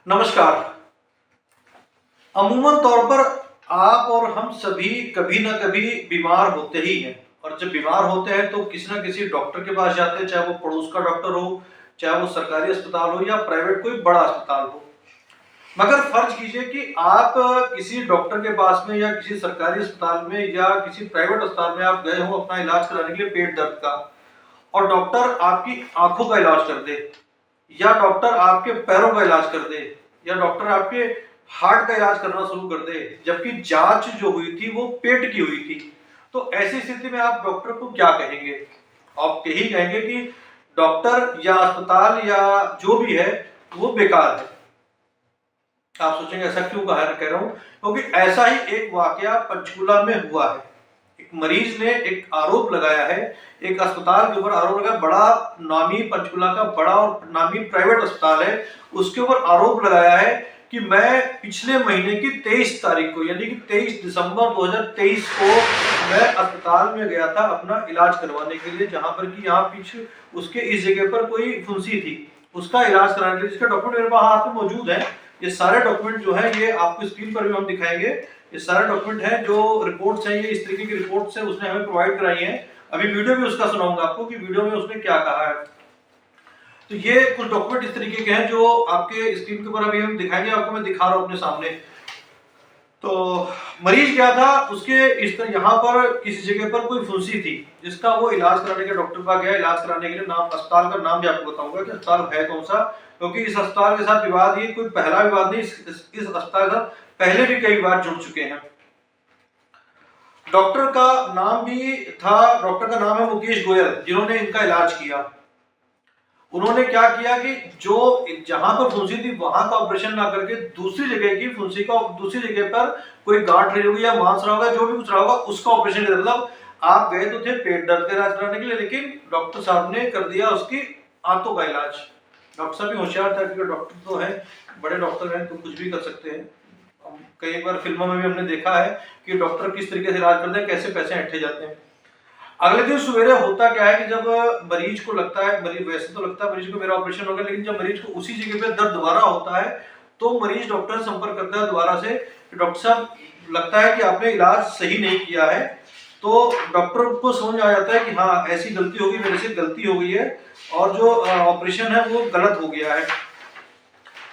नमस्कार। अमूमन तौर पर आप और हम सभी कभी ना कभी बीमार होते ही हैं और जब बीमार होते हैं तो किसी ना किसी डॉक्टर के पास जाते हैं, चाहे वो पड़ोस का डॉक्टर हो, चाहे वो सरकारी अस्पताल हो या प्राइवेट कोई बड़ा अस्पताल हो। मगर फर्ज कीजिए कि आप किसी डॉक्टर के पास में या किसी सरकारी अस्पताल में या किसी प्राइवेट अस्पताल में आप गए हो अपना इलाज कराने के लिए पेट दर्द का, और डॉक्टर आपकी आंखों का इलाज कर दे या डॉक्टर आपके पैरों का इलाज कर दे या डॉक्टर आपके हार्ट का इलाज करना शुरू कर दे, जबकि जांच जो हुई थी वो पेट की हुई थी। तो ऐसी स्थिति में आप डॉक्टर को क्या कहेंगे? आप यही कहेंगे कि डॉक्टर या अस्पताल या जो भी है वो बेकार है। आप सोचेंगे ऐसा क्यों कह रहा हूं? क्योंकि ऐसा ही एक वाकया पंचकुला में हुआ है। एक मरीज ने एक आरोप लगाया है, एक अस्पताल के ऊपर आरोप लगाया, बड़ा नामी पंचकुला का बड़ा और नामी प्राइवेट अस्पताल है, उसके ऊपर आरोप लगाया है कि मैं पिछले महीने की 23 तारीख को यानी कि 23 दिसंबर 2023 को मैं अस्पताल में गया था अपना इलाज करवाने के लिए, जहां पर कि यहाँ पीछे उसके इस जगह पर कोई फुंसी थी, उसका इलाज कराने के लिए। इसका डॉक्यूमेंट मेरे पास हाथ में मौजूद है। ये सारे डॉक्यूमेंट जो है ये आपको स्क्रीन पर भी हम दिखाएंगे। ये सारे डॉक्यूमेंट हैं, जो रिपोर्ट्स हैं, ये इस तरीके की रिपोर्ट्स हैं उसने हमें प्रोवाइड कराई हैं। अभी वीडियो में उसका सुनाऊंगा आपको कि वीडियो में उसने क्या कहा है। तो ये कुछ डॉक्यूमेंट इस तरीके के हैं जो आपके स्क्रीन के ऊपर अभी हम दिखाएंगे, आपको मैं दिखा रहा हूं अपने सामने। तो मरीज क्या था, उसके इस तरह यहाँ पर किसी जगह पर कोई फुंसी थी जिसका वो इलाज कराने के डॉक्टर पास गया इलाज कराने के लिए। नाम अस्पताल का नाम भी आपको बताऊंगा कि अस्पताल है कौन सा, क्योंकि इस अस्पताल के साथ विवाद ये कोई पहला विवाद नहीं, इस अस्पताल के साथ पहले भी कई बार जुड़ चुके हैं। डॉक्टर का नाम भी था, डॉक्टर का नाम है मुकेश गोयल, जिन्होंने इनका इलाज किया। उन्होंने क्या किया कि जो जहां पर फुंसी थी वहां का ऑपरेशन ना करके दूसरी जगह की फुंसी का, दूसरी जगह पर कोई गांठ रही होगी या मांस रहा होगा, जो भी कुछ रहा होगा उसका ऑपरेशन कर। मतलब आप गए तो थे पेट दर्द का इलाज कराने के लिए, लेकिन डॉक्टर साहब ने कर दिया उसकी आंतों का इलाज। डॉक्टर साहब भी होशियार था, क्योंकि डॉक्टर तो है, बड़े डॉक्टर हैं तो कुछ भी कर सकते हैं। कई बार फिल्मों में भी हमने देखा है कि डॉक्टर किस तरीके से इलाज करते हैं, कैसे पैसे ऐंठे जाते हैं। अगले दिन सवेरे होता क्या है कि जब मरीज को लगता है, मरीज वैसे तो लगता है मरीज को मेरा ऑपरेशन हो गया, लेकिन जब मरीज को उसी जगह पे दर्द दोबारा होता है तो मरीज डॉक्टर से संपर्क करता है दोबारा से कि डॉक्टर साहब लगता है कि आपने इलाज सही नहीं किया है। तो डॉक्टर को समझ आ जाता है कि हाँ ऐसी गलती होगी, मेरे से गलती हो गई है और जो ऑपरेशन है वो गलत हो गया है।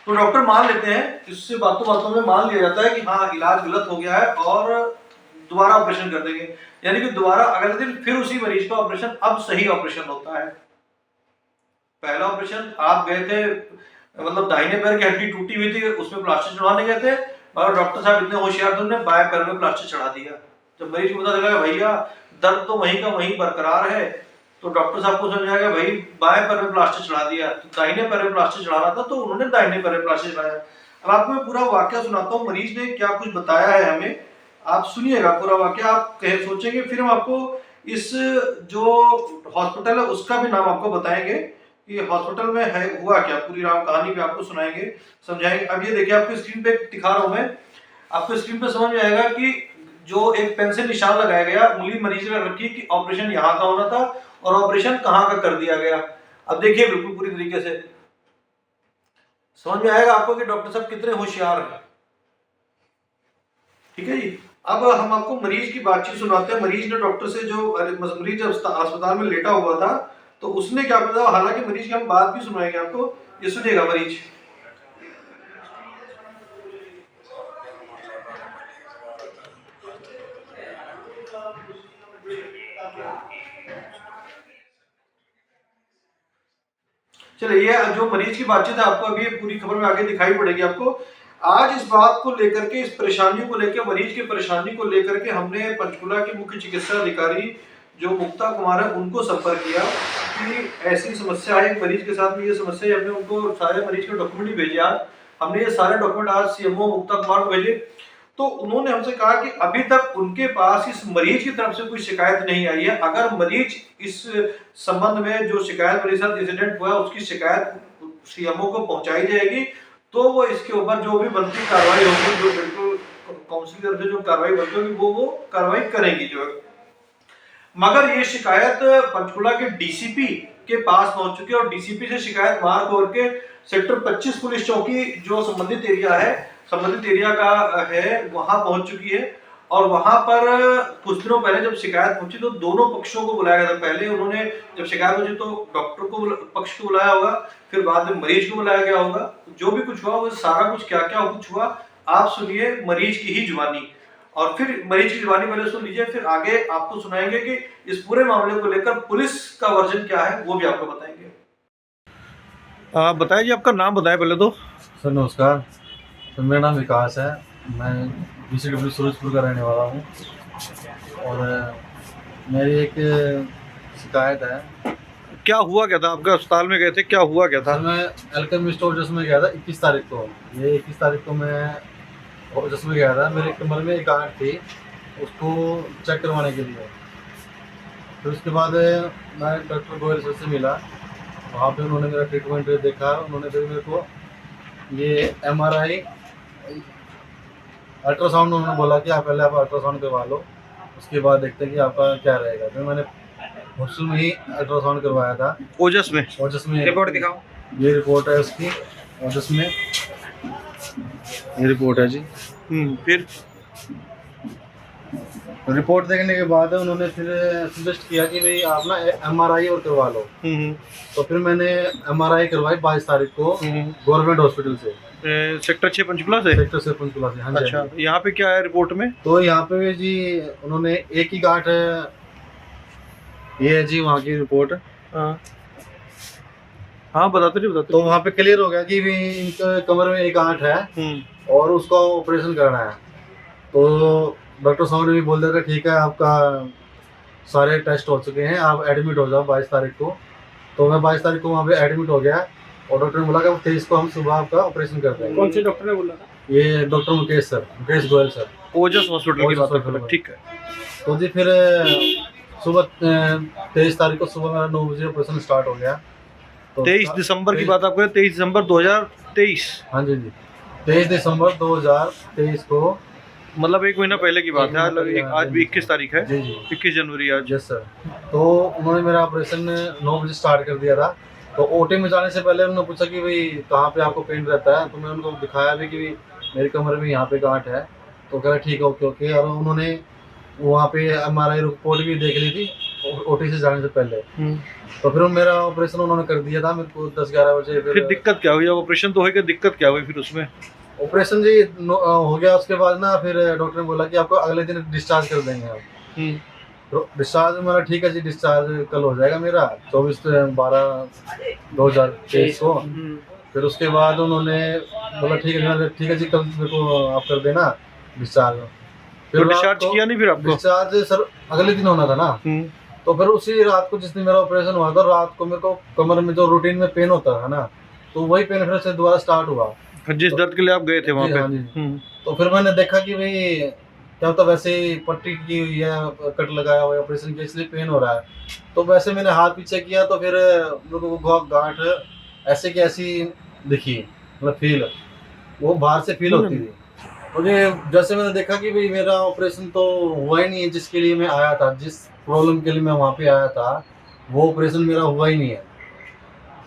तो डॉक्टर मान लेते हैं, इससे बातों बातों में मान लिया जाता है कि हाँ इलाज गलत हो गया है और दोबारा ऑपरेशन कर देंगे। यानी कि दोबारा अगले दिन फिर उसी मरीज का ऑपरेशन, अब सही ऑपरेशन होता है। पहला ऑपरेशन आप गए थे, मतलब दाहिने पैर की हड्डी टूटी हुई थी, उसमें प्लास्टर चढ़वाने गए थे, और डॉक्टर साहब इतने होशियार थे, उन्होंने बाएं पैर में प्लास्टर चढ़ा दिया। जब मरीज को पता चला भैया दर्द तो वहीं का वहीं बरकरार है, तो डॉक्टर साहब को समझ आया भाई बाएं पैर में प्लास्टर चढ़ा दिया, तो दाहिने पैर में प्लास्टर चढ़ाना था, तो उन्होंने दाहिने पैर में प्लास्टर चढ़ाया। अब आपको मैं पूरा वाक्य सुनाता हूँ, मरीज ने क्या कुछ बताया है हमें, आप सुनिएगा पूरा वाक्य। आप कहे सोचेंगे, फिर हम आपको इस जो हॉस्पिटल है उसका भी नाम आपको बताएंगे कि हॉस्पिटल में है हुआ क्या, पूरी राम कहानी भी आपको सुनाएंगे, समझाएंगे। अब ये देखिए आपको स्क्रीन पे दिखा रहा हूं मैं, आपको स्क्रीन पे समझ में आएगा कि जो एक पेन से निशान लगाया गया, उंगली मरीज ने रखी कि ऑपरेशन यहाँ का होना था और ऑपरेशन कहाँ का कर दिया गया। अब देखिए बिल्कुल पूरी तरीके से समझ में आएगा आपको कि डॉक्टर साहब कितने होशियार हैं। ठीक है जी। अब हम आपको मरीज की बातचीत सुनाते हैं। मरीज ने डॉक्टर से, जो मरीज अस्पताल में लेटा हुआ था, तो उसने क्या बताया, हालांकि मरीज की हम बात भी सुनाएंगे आपको, ये सुनिएगा मरीज। चलिए ये जो मरीज की बातचीत है आपको अभी पूरी खबर में आगे दिखाई पड़ेगी आपको। आज इस बात को लेकर के, इस परेशानी को लेकर, मरीज की परेशानी को लेकर के हमने पंचकुला के मुख्य चिकित्सा अधिकारी जो मुक्ता कुमार है उनको संपर्क किया कि ऐसी समस्या है एक मरीज के साथ में, ये समस्या है। हमने उनको सारे मरीज के डॉक्यूमेंट भी भेजे। आज हमने ये सारे डॉक्यूमेंट आज सीएमओ मुक्ता कुमार को भेजे, तो उन्होंने हमसे कहा कि अभी तक उनके पास इस मरीज की तरफ से कोई शिकायत नहीं आई है। अगर मरीज इस संबंध में जो शिकायत मरीज साथ इंसिडेंट हुआ उसकी शिकायत सीएमओ को पहुंचाई जाएगी, तो वो इसके ऊपर जो भी बनती कार्रवाई होगी, जो बिल्कुल काउंसिल की तरफ से जो कार्रवाई बनती होगी वो कार्रवाई करेंगी जो है। मगर ये शिकायत पंचकुला के डीसीपी के पास पहुंच चुके हैं और डीसीपी से शिकायत मार्क करके सेक्टर 25 पुलिस चौकी जो संबंधित एरिया का है वहां पहुंच चुकी है। और वहां पर कुछ दिनों पहले जब शिकायत पहुंची तो दोनों पक्षों को बुलाया गया था। पहले उन्होंने जब शिकायत पहुंची तो डॉक्टर को पक्ष को बुलाया होगा, फिर बाद में मरीज को बुलाया गया होगा। जो भी कुछ हुआ वो सारा कुछ क्या क्या कुछ हुआ आप सुनिए मरीज की ही जुबानी, और फिर मरीज की जुबानी पहले सुन लीजिए, फिर आगे आपको सुनाएंगे कि इस पूरे मामले को लेकर पुलिस का वर्जन क्या है वो भी आपको बताएंगे। बताइए जी, आपका नाम बताएं पहले तो। सर नमस्कार, तो मेरा नाम विकास है, मैं BCW सूरजपुर का रहने वाला हूँ। और मेरी एक शिकायत है। क्या हुआ क्या था? आपका अस्पताल में गए थे, क्या हुआ क्या था? सर मैं एल्केमी स्टोर जिसमें गया था 21 तारीख को। ये 21 तारीख को मैं जिसमें गया था, मेरे कमर में एक गांठ थी, उसको चेक करवाने के लिए। फिर उसके बाद मैं डॉक्टर गोयल सर से मिला, वहाँ पे उन्होंने मेरा ट्रीटमेंट देखा। उन्होंने फिर मेरे को ये MRI अल्ट्रासाउंड उन्होंने बोला कि आप पहले अल्ट्रासाउंड करवा लो, उसके बाद देखते हैं कि आपका क्या रहेगा। फिर मैंने हॉस्टल में ही अल्ट्रासाउंड करवाया था, ओजस में। रिपोर्ट दिखाओ। ये रिपोर्ट है उसकी, ओजस में ये रिपोर्ट है जी। फिर रिपोर्ट देखने के बाद उन्होंने फिर सजेस्ट किया कि भाई आप ना MRI और करवा लो। तो फिर मैंने MRI करवाई 22 तारीख को गवर्नमेंट हॉस्पिटल से, सेक्टर 6 पंचकुला से। सेक्टर 6 पंचकुला से। हाँ जी। अच्छा, यहाँ पे क्या है रिपोर्ट में? तो यहाँ पे जी उन्होंने एक ही गांठ, ये है जी वहाँ की रिपोर्ट। हाँ बताते नहीं बताते। तो वहाँ पे क्लियर हो गया कि भी इनके कमर में एक गांठ है और उसका ऑपरेशन करना है। तो डॉक्टर साहब ने भी बोल दिया था ठीक है, आपका सारे टेस्ट हो चुके हैं, आप एडमिट हो जाओ 22 तारीख को। तो मैं 22 तारीख को वहाँ पे एडमिट हो गया और डॉक्टर ने बोला कि 23 को हम सुबह आपका ऑपरेशन कर देंगे। कौन से डॉक्टर ने बोला था? ये डॉक्टर मुकेश गोयल सर, ओजस हॉस्पिटल की बात कर। ठीक है। तो जी फिर सुबह 23 तारीख को सुबह मेरा 9 बजे ऑपरेशन स्टार्ट हो गया। तो 23 दिसंबर की बात आप करें, 23 दिसंबर 2023। हाँ जी 23 दिसंबर 2023 को, मतलब 1 महीना पहले की बात है। आज भी 21 तारीख है। जी 21 जनवरी आज। Yes sir. तो उन्होंने मेरा ऑपरेशन 9 बजे स्टार्ट कर दिया था। तो OT में जाने से पहले उन्होंने पूछा कि भाई कहाँ पे आपको पेन रहता है। तो मैं उनको दिखाया भी कि मेरी कमर में यहाँ पे गांठ है। तो कह रहा ठीक है, ओके। और उन्होंने वहाँ पे MRI रिपोर्ट भी देख ली थी OT से जाने से पहले। तो फिर मेरा ऑपरेशन उन्होंने कर दिया था मेरे को 10-11 बजे। फिर दिक्कत क्या हुई? ऑपरेशन तो हो गया, दिक्कत क्या हुई फिर उसमें? ऑपरेशन जी हो गया। उसके बाद ना फिर डॉक्टर ने बोला कि आपको अगले दिन डिस्चार्ज कर देंगे आप। तो डिस्चार्ज मेरा ठीक है जी, डिस्चार्ज कल हो जाएगा मेरा 24/12/2023 को। फिर उसके बाद उन्होंने बोला ठीक है जी, कल मेरे को आप कर देना डिस्चार्ज। फिर डिस्चार्ज किया नहीं फिर आपको? डिस्चार्ज सर अगले दिन होना था ना। तो फिर उसी रात को जिस दिन मेरा ऑपरेशन हुआ था, रात को मेरे को कमर में जो रूटीन में पेन होता था ना, तो वही पेन फिर से दोबारा स्टार्ट हुआ, जिस दर्द के लिए आप गए थे वहाँ पे। हाँ जी। तो फिर मैंने देखा कि भाई क्या होता, वैसे ही पट्टी की हुई है, कट लगाया हुआ है, ऑपरेशन के इसलिए पेन हो रहा है। तो वैसे मैंने हाथ पीछे किया तो फिर मेरे को वो गांठ ऐसे की ऐसी दिखी, मतलब फील वो बाहर से फील होती थी। मुझे जैसे मैंने देखा कि भाई मेरा ऑपरेशन तो हुआ ही नहीं है, जिसके लिए मैं आया था, जिस प्रॉब्लम के लिए मैं वहाँ पे आया था, वो ऑपरेशन मेरा हुआ ही नहीं है।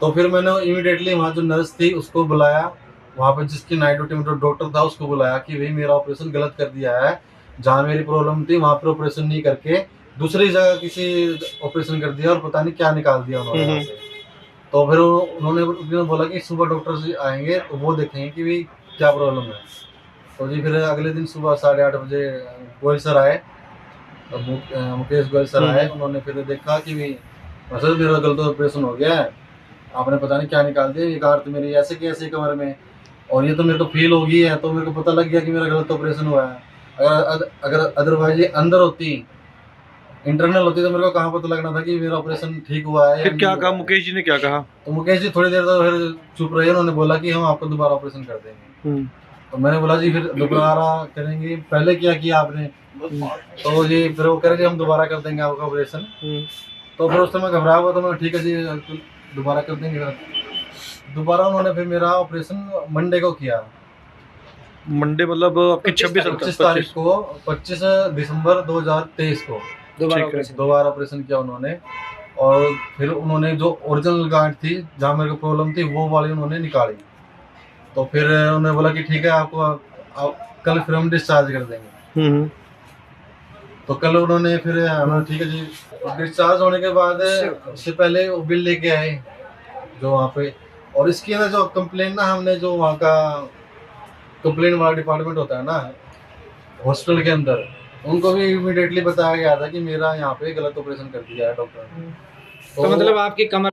तो फिर मैंने इमीडिएटली वहाँ जो नर्स थी उसको बुलाया, वहाँ पे जिसकी नाइट ड्यूटी में जो डॉक्टर था उसको बुलाया कि भाई मेरा ऑपरेशन गलत कर दिया है, जहाँ मेरी प्रॉब्लम थी वहाँ पर ऑपरेशन नहीं करके दूसरी जगह किसी ऑपरेशन कर दिया और पता नहीं क्या निकाल दिया उन्होंने वहाँ से। तो फिर उन्होंने बोला कि सुबह डॉक्टर जी आएंगे तो वो देखेंगे कि भाई क्या प्रॉब्लम है। तो जी फिर अगले दिन सुबह 8:30 बजे गोयल सर आए, मुकेश गोयल सर आए। उन्होंने फिर देखा कि भाई सर मेरा गलत ऑपरेशन हो गया है, आपने पता नहीं क्या निकाल दिया, ये गांठ मेरी ऐसे की ऐसे कमर में, और ये तो मेरे को फील हो गई है। तो मेरे को पता लग गया कि मेरा गलत ऑपरेशन हुआ है। अगर अदरवाइज ये अंदर होती, इंटरनल होती, तो मेरे को कहाँ पता लगना था कि मेरा ऑपरेशन ठीक हुआ है। फिर क्या कहा मुकेश जी ने? क्या कहा? तो मुकेश जी थोड़ी देर तक फिर चुप रहे। उन्होंने बोला कि हम आपको दोबारा ऑपरेशन कर देंगे। तो मैंने बोला जी फिर दोबारा करेंगे, पहले क्या किया आपने? तो जी फिर वो कह रहे हम दोबारा कर देंगे आपका ऑपरेशन। तो फिर उस समय घबराया हुआ, तो मैं ठीक है जी दोबारा कर देंगे। दोबारा उन्होंने फिर मेरा ऑपरेशन मंडे को किया। मंडे मतलब आपकी 25 तारीख को, 25 दिसंबर 2023 को दोबारा ऑपरेशन किया उन्होंने। और फिर उन्होंने जो ओरिजिनल गांठ थी जहाँ मेरे को प्रॉब्लम थी वो वाली उन्होंने निकाली। तो फिर उन्होंने बोला कि ठीक है आपको आप कल फिर हम डिस्चार्ज कर देंगे। तो कल उन्होंने फिर हमें ठीक है जी डिस्चार्ज होने के बाद उससे पहले वो बिल लेके आए जो वहाँ पे, और इसके अंदर जो कंप्लेन ना हमने जो वहाँ का कंप्लेन वाला डिपार्टमेंट होता है ना हॉस्पिटल के अंदर, उनको भी इमीडिएटली बताया गया था कि मेरा यहाँ पे गलत ऑपरेशन कर दिया है डॉक्टर ने। तो मतलब आपकी कमर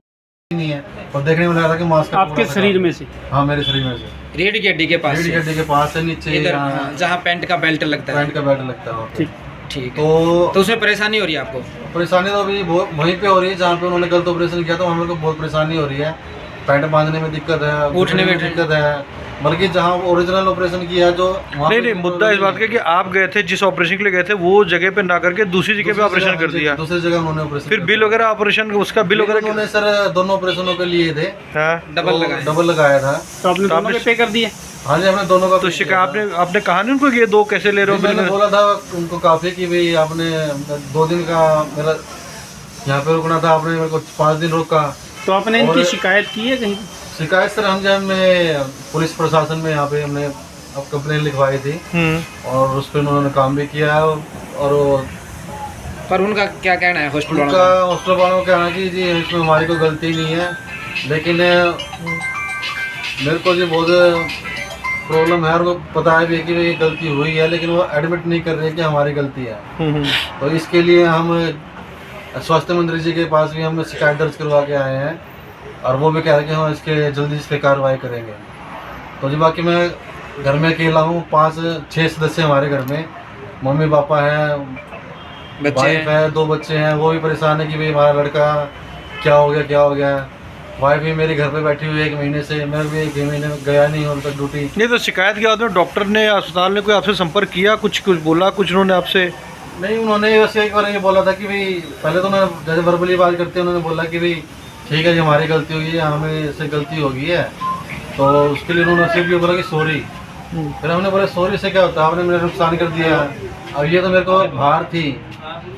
नहीं है और देखने में लग रहा था कि मास्क आपके शरीर में से? हाँ मेरे शरीर में से, रीढ़ की हड्डी के पास रीढ़ की से? हड्डी के पास से नीचे इधर यहाँ जहाँ पैंट का बेल्ट लगता है। पैंट का बेल्ट लगता है वहाँ पे। ठीक है। तो तो उसमें परेशानी हो रही है आपको? परेशानी तो अभी वहीं पे हो रही है जहाँ पे उन्होंने गलत ऑपरेशन किया, तो हमें को बहुत परेशानी हो रही है। पैंट बांधने में दिक्कत है, उठने में दिक्कत है, बल्कि जहाँ ओरिजिनल ऑपरेशन किया है जो नहीं, मुद्दा इस बात का कि आप गए थे जिस ऑपरेशन के लिए गए थे वो जगह पे ना करके दूसरी जगह पे ऑपरेशन कर दिया। दूसरी जगह उन्होंने ऑपरेशन फिर बिल वगैरह ऑपरेशन उसका बिल वगैरह उन्होंने सर दोनों ऑपरेशनों के लिए थे, डबल लगाया था। तो आपने दोनों के पे कर दिए? हाँ जी हमने दोनों का। तो शिकायत आपने कहा नहीं उनको कि ये दो कैसे ले रहे हो? मैंने बोला था उनको काफी कि भाई आपने 2 दिन का मेरा यहाँ पे रुकना था, आपने मेरे को 5 दिन रोका। तो आपने इनकी शिकायत की है कहीं? शिकायत सर हम जब में पुलिस प्रशासन में यहाँ पे हमने अब कंप्लेन लिखवाई थी और उस पर उन्होंने काम भी किया है। और पर उनका क्या कहना है हॉस्पिटल वालों उनका का? हॉस्पिटल वालों का कहना है कि जी इसमें हमारी कोई गलती नहीं है, लेकिन मेरे को जी बहुत प्रॉब्लम है और वो पता है भी कि ये गलती हुई है, लेकिन वो एडमिट नहीं कर रहे कि हमारी गलती है। तो इसके लिए हम स्वास्थ्य मंत्री जी के पास भी हम शिकायत दर्ज करवा के आए हैं और वो भी कह रहे हैं कि हम इसके जल्दी इस पर कार्रवाई करेंगे। तो जी बाकी मैं घर में अकेला हूँ, 5-6 सदस्य हमारे घर में, मम्मी पापा हैं, वाइफ है, 2 बच्चे हैं। वो भी परेशान है कि भाई हमारा लड़का क्या हो गया। वाइफ भी मेरे घर पे बैठी हुई है 1 महीने से, मैं भी 1 महीने में गया नहीं हूँ तक ड्यूटी। नहीं तो शिकायत के बाद में डॉक्टर ने अस्पताल ने कोई आपसे संपर्क किया, कुछ बोला कुछ उन्होंने आपसे? नहीं उन्होंने वैसे एक बार ये बोला था कि भाई पहले तो उन्होंने जैसे वर्बली बात करते उन्होंने बोला कि भाई ठीक है जी हमारी गलती हुई है, हमें से गलती हो गई है, तो उसके लिए उन्होंने सिर्फ ये बोला कि सॉरी। फिर हमने बोला सॉरी से क्या होता है, आपने मेरा नुकसान कर दिया। अब ये तो मेरे को बाहर थी,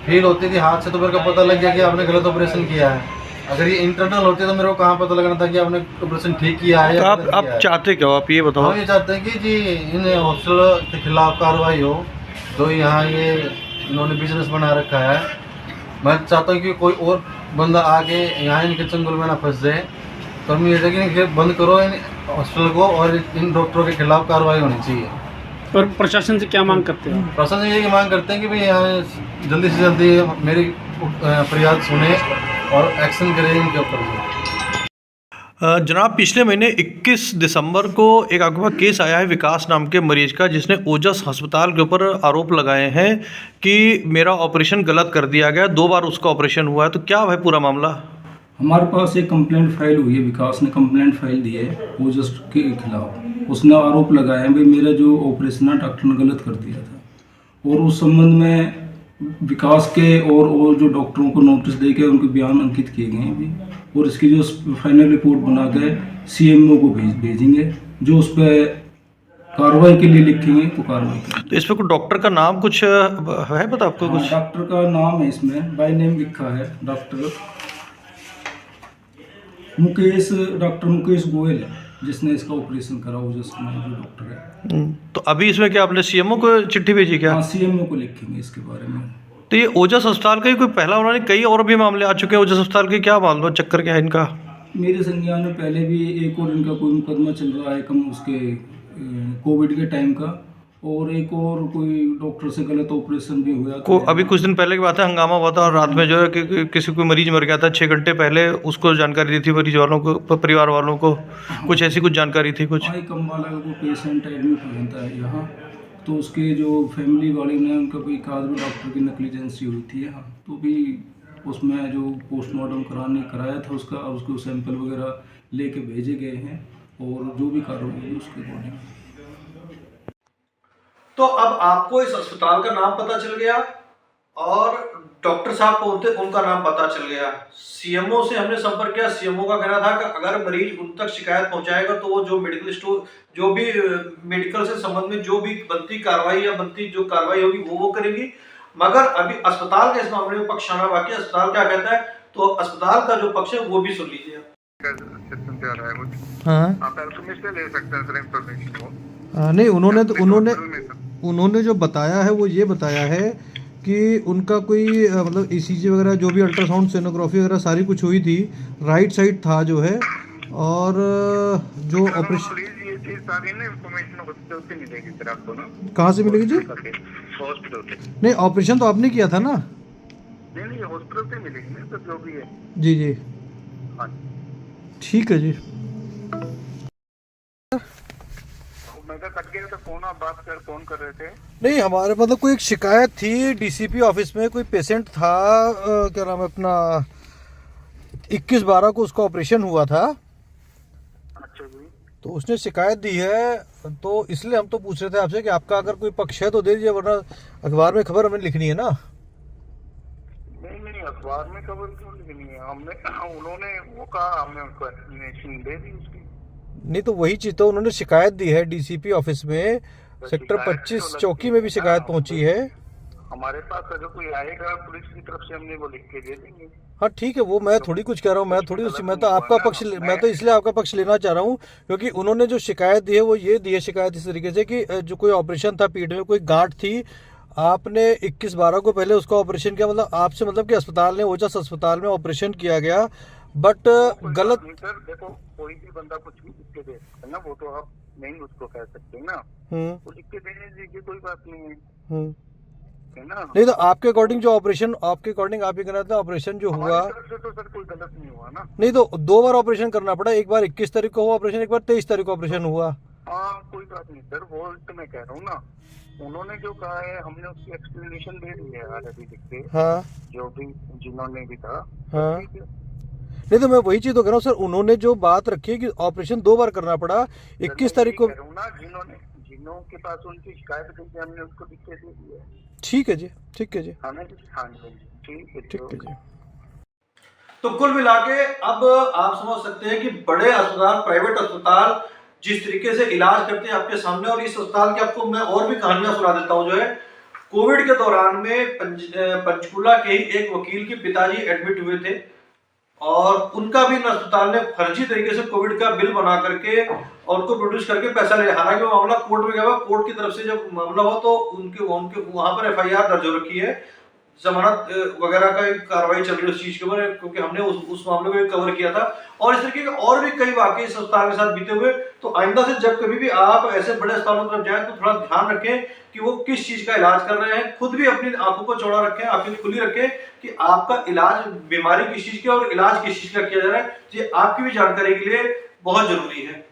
फील होती थी हाथ से, तो मेरे को पता लग गया कि आपने गलत ऑपरेशन किया है। अगर ये इंटरनल होती तो मेरे को कहाँ पता लगना था कि आपने ऑपरेशन ठीक किया है तो या आप चाहते क्या हो, आप ये बताओ? हम ये चाहते हैं कि जी इन हॉस्पिटल के खिलाफ कार्रवाई हो, जो यहाँ ये इन्होंने बिजनेस बना रखा है। मैं चाहता हूँ कि कोई और बंदा आके यहाँ इनके चंगुल में ना फंस जाए। तो हम ये कहते हैं कि बंद करो इन हॉस्पिटल को और इन डॉक्टरों के खिलाफ कार्रवाई होनी चाहिए। और प्रशासन से क्या मांग करते हो? प्रशासन ये मांग करते हैं कि भाई यहाँ जल्दी से जल्दी मेरी फरियाद सुने और एक्शन करें इनके ऊपर। जनाब पिछले महीने 21 दिसंबर को एक आपके पास केस आया है विकास नाम के मरीज का, जिसने ओजस अस्पताल के ऊपर आरोप लगाए हैं कि मेरा ऑपरेशन गलत कर दिया गया, 2 बार उसका ऑपरेशन हुआ है। तो क्या है पूरा मामला? हमारे पास एक कंप्लेंट फाइल हुई है, विकास ने कंप्लेंट फाइल दी है ओजस के खिलाफ। उसने आरोप लगाया है भाई मेरा जो ऑपरेशन है डॉक्टर ने गलत कर दिया था, और उस संबंध में विकास के और जो डॉक्टरों को नोटिस दे के उनके बयान अंकित किए गए हैं अभी, और इसकी जो फाइनल रिपोर्ट बना के CMO को भेजेंगे, जो उस पर कार्रवाई के लिए लिखेंगे तो कार्रवाई करेंगे। तो इसमें कोई डॉक्टर का नाम कुछ है पता आपको? कुछ डॉक्टर का नाम है इसमें, बाय नेम लिखा है डॉक्टर मुकेश गोयल है, जिसने इसका ऑपरेशन करा ओजस में जो डॉक्टर है। तो अभी इसमें क्या आपने CMO को चिट्ठी भेजी क्या? हाँ CMO को लिखेंगे इसके बारे में। तो ये ओजस अस्पताल का ही कोई पहला, उन्होंने कई और भी मामले आ चुके हैं ओजस अस्पताल के, क्या मामला चक्कर क्या है इनका? मेरे संज्ञान में पहले भी एक और इनका कोई मुकदमा चल रहा है कम उसके कोविड के टाइम का, और एक और कोई डॉक्टर से गलत ऑपरेशन भी हुआ को अभी कुछ दिन पहले की बात है, हंगामा हुआ था और रात में जो है कि किसी कोई मरीज मर गया था 6 घंटे पहले, उसको जानकारी दी थी मरीज वालों को, परिवार वालों को कुछ ऐसी कुछ जानकारी थी कुछ? हाँ कम वाला को पेशेंट एडमिट हो जाता है यहाँ, तो उसके जो फैमिली वाले ने उनका कोई काज में डॉक्टर की नेग्लिजेंसी हुई थी यहाँ, तो भी उसमें जो पोस्टमार्टम कराया था उसका, और उसको सैंपल वगैरह लेके भेजे गए हैं, और जो भी कार्रवाई हुई उसके अकॉर्डिंग। तो अब आपको इस अस्पताल का नाम पता चल गया और डॉक्टर साहब कौन थे उनका नाम पता चल गया। CMO से हमने संपर्क किया, CMO का कहना था कि अगर मरीज उन तक शिकायत पहुंचाएगा तो वो जो मेडिकल स्टोर जो भी मेडिकल से संबंध में जो भी बनती कार्रवाई या बनती जो कार्रवाई होगी वो करेगी। मगर अभी अस्पताल के इस मामले में पक्ष आना बाकी। अस्पताल क्या कहता है, तो अस्पताल का जो पक्ष है वो भी सुन लीजिए। सिस्टम पे आ रहा है कुछ। हाँ आप इन्फॉर्मेशन ले सकते हैं सर, इन्फॉर्मेशन को। नहीं, उन्होंने में उन्होंने जो बताया है वो ये बताया है कि उनका कोई मतलब ईसीजी वगैरह जो भी अल्ट्रासाउंड सोनोग्राफी वगैरह सारी कुछ हुई थी, राइट साइड था जो है, और जो ऑपरेशन प्लीज ये चीज सारी ना इन्फॉर्मेशन हॉस्पिटल से मिलेगी सर आपको ना। कहाँ से मिलेगी जी? हॉस्पिटल से। नहीं, ऑपरेशन तो आपने किया था ना? नहीं हॉस्पिटल से मिलेगी ना सर, जो भी है। जी जी, हाँ, ठीक है जी। मैं तो कट गया था फोन, आप फोन कर रहे थे। नहीं, हमारे मतलब कोई एक शिकायत थी डीसीपी ऑफिस में, कोई पेशेंट था, क्या नाम है अपना, 21/12 को उसका ऑपरेशन हुआ था, अच्छा जी। तो उसने शिकायत दी है, तो इसलिए हम तो पूछ रहे थे आपसे कि आपका अगर कोई पक्ष है तो दे दीजिए, वरना अखबार में खबर हमें लिखनी है ना। नहीं अखबार में खबर क्यों लिखनी है, हमने उन्होंने वो कहा, हमने उनको एक्सप्लेनेशन दे दी उसकी। नहीं तो वही चीज, तो उन्होंने शिकायत दी है डीसीपी ऑफिस में, सेक्टर 25 चौकी में भी शिकायत पहुंची है। हमारे पास अगर कोई आएगा पुलिस की तरफ से, हमने वो लिख के दे देंगे। हाँ ठीक है, वो मैं थोड़ी कुछ कह रहा हूँ, मैं तो आपका पक्ष, मैं तो इसलिए आपका पक्ष लेना चाह रहा हूँ क्योंकि उन्होंने जो शिकायत दी है वो ये दी है शिकायत इस तरीके से कि जो कोई ऑपरेशन था, पीठ में कोई गांठ थी, आपने 21/12 को पहले उसका ऑपरेशन किया, मतलब आपसे मतलब कि अस्पताल ने, ओजस अस्पताल में ऑपरेशन किया गया, बट गलत। सर देखो, कोई भी बंदा कुछ भी लिख के दे सकता है ना, वो तो आप नहीं उसको कह सकते ना, वो लिख के देने दीजिए, कोई बात नहीं है, है ना। नहीं तो आपके अकॉर्डिंग जो ऑपरेशन, आपके अकॉर्डिंग आप ये कहना था ऑपरेशन जो हुआ, से तो सर कोई गलत नहीं हुआ ना। नहीं तो 2 बार ऑपरेशन करना पड़ा, एक बार 21 तारीख को हुआ ऑपरेशन, एक बार 23 तारीख को ऑपरेशन हुआ। हाँ कोई बात नहीं सर, वो तो मैं कह रहा हूँ ना, उन्होंने जो कहा है हमने उसकी एक्सप्लेनेशन दे दी है अभी लिख के। हाँ, जो भी जिन्होंने भी था। हाँ, नहीं तो मैं वही चीज तो कह रहा हूँ सर, उन्होंने जो बात रखी है कि ऑपरेशन 2 बार करना पड़ा, 21 तारीख को। जिन्हों के पास उनकी शिकायत की हमने उसको लिख के दे दी है। ठीक है जी, ठीक है जी, हाँ जी, ठीक है जी। तो कुल मिला के अब आप समझ सकते हैं कि बड़े अस्पताल, प्राइवेट अस्पताल जिस तरीके से इलाज करते हैं आपके सामने, और इस अस्पताल की आपको मैं और भी कहानियां सुना देता हूं। जो है कोविड के दौरान में पंचकूला के ही एक वकील के पिताजी एडमिट हुए थे, और उनका भी अस्पताल ने फर्जी तरीके से कोविड का बिल बना करके और उनको प्रोड्यूस करके पैसा ले, हालांकि वो मामला कोर्ट में गया हुआ, कोर्ट की तरफ से जब मामला हुआ तो उनके वहां पर FIR दर्ज हो रखी है, जमानत वगैरह का एक कार्रवाई चल रही है उस चीज के ऊपर, क्योंकि हमने उस मामले को कवर किया था, और इस तरीके के और भी कई वाकई इस अस्पताल के साथ बीते हुए। तो आइंदा से जब कभी भी आप ऐसे बड़े अस्पतालों की तरफ जाएं तो थोड़ा ध्यान रखें कि वो किस चीज का इलाज कर रहे हैं, खुद भी अपनी आंखों को चौड़ा रखें, आंखें खुली रखें कि आपका इलाज, बीमारी किस चीज की और इलाज किस चीज का किया जा रहा है, ये आपकी भी जानकारी के लिए बहुत जरूरी है।